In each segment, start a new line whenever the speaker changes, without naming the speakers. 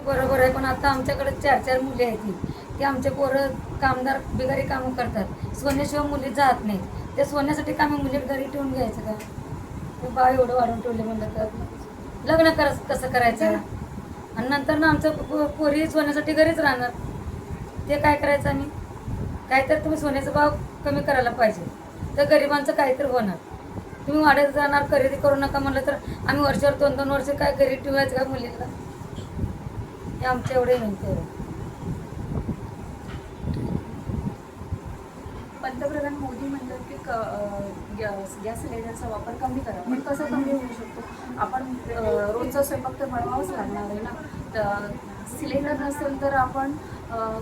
बरोबर आहे, पण आता आमच्याकडे 4-4 मुली आहेत ती आमचे पोरं कामदार बिगारी कामं करतात. सोन्याशिवाय मुली जात नाहीत. त्या सोन्यासाठी कामी मुली घरी ठेवून घ्यायचं का? ते बाळ एवढं वाढवून ठेवले म्हणलं तर लग्न कसं करायचं? आणि नंतर ना आमचं पोरी सोन्यासाठी घरीच राहणार. ते काय करायचं आम्ही? काहीतरी तुम्ही सोन्याचा भाव कमी करायला पाहिजे, तर गरिबांचं काहीतरी होणार. तुम्ही वाढत जाणार, खरेदी करू नका म्हणलं तर आम्ही वर्षावर 2-2 वर्ष काय घरी ठेवायचं का मुलीला? हे आमच्या एवढे विनंती आहे.
पंतप्रधान मोदी म्हणतात की गॅस सिलेंडरचा वापर कमी करा, पण कसं कमी होऊ शकतो? आपण रोजचा स्वयंपाक तर बनवावाच लागणार आहे ना. तर सिलेंडर नसेल तर आपण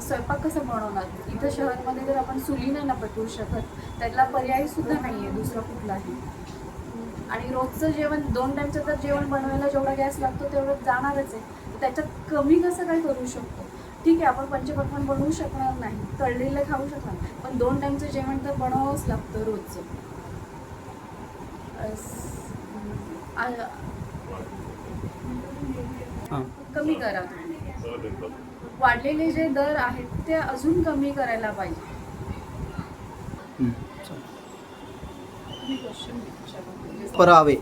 स्वयंपाक कसं बनवणार? इथं शहरामध्ये तर आपण चुली नाही ना पेटवू शकत, त्यातला पर्याय सुद्धा नाही आहे दुसरा कुठलाही. आणि रोजचं जेवण 2 टाईमचं तर जेवण बनवायला जेवढा गॅस लागतो तेवढं जाणारच आहे. त्याच्यात कमी कसं काय करू शकतो? ठीक आहे, आपण पंचपक्वान्न बनवू शकणार नाही, तळलेलं खाऊ शकणार नाही, पण 2 टाईमचं जेवण तर बनवावंच लागतं रोजचं. कमी करा. वाढलेले जे दर आहेत ते अजून कमी करायला पाहिजे.
वापरावे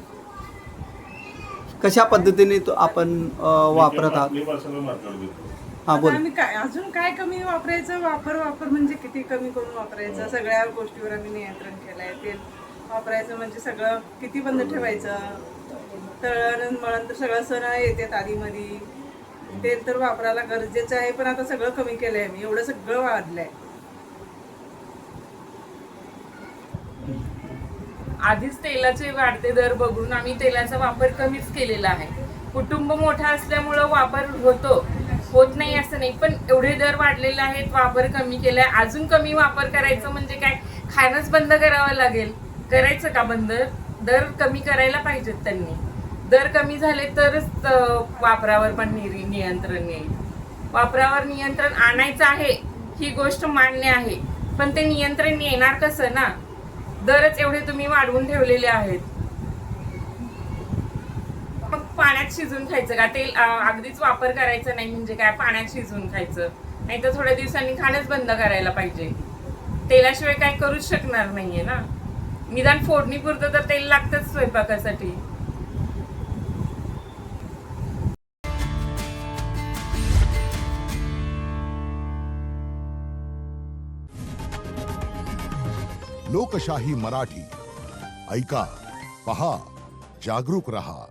कशा पद्धतीने तो आपण वापरत आहात? हा बोल.
आम्ही काय अजून काय कमी वापरायचं? वापर म्हणजे किती कमी करून वापरायचं? सगळ्या गोष्टीवर आम्ही नियंत्रण केलंय. तेल वापरायचं म्हणजे सगळं किती बंद ठेवायचं. तळण मळण तर सगळं सण येतात आधीमध्ये. तेल तर वापरायला गरजेचं आहे, पण आता सगळं कमी केलंय मी. एवढं सगळं वाढलंय.
आधीच तेलाचे वाढते दर बघून आम्ही तेलाचा वापर कमीच केलेला आहे. कुटुंब मोठा असल्यामुळं वापर होत नाही असं नाही, पण एवढे दर वाढलेले आहेत, वापर कमी केलाय. अजून कमी वापर करायचं म्हणजे काय? खाणंच बंद करावं लागेल. करायचं का बंद? दर कमी करायला पाहिजेत त्यांनी. दर कमी झाले तरच वापरावर पण नियंत्रण येईल. वापरावर नियंत्रण आणायचं आहे ही गोष्ट मान्य आहे, पण ते नियंत्रण येणार कसं ना? दरच एवढे तुम्ही वाढवून ठेवलेले आहेत. मग पाण्यात शिजून खायचं का? तेल अगदीच वापर करायचं नाही म्हणजे काय? पाण्यात शिजून खायचं, नाही तर थोड्या दिवसांनी खाणंच बंद करायला पाहिजे. तेलाशिवाय काय करूच शकणार नाहीये ना. निदान फोडणीपुरतं तर तेल लागतंच स्वयंपाकासाठी.
लोकशाही मराठी ऐका, पहा, जागरूक रहा.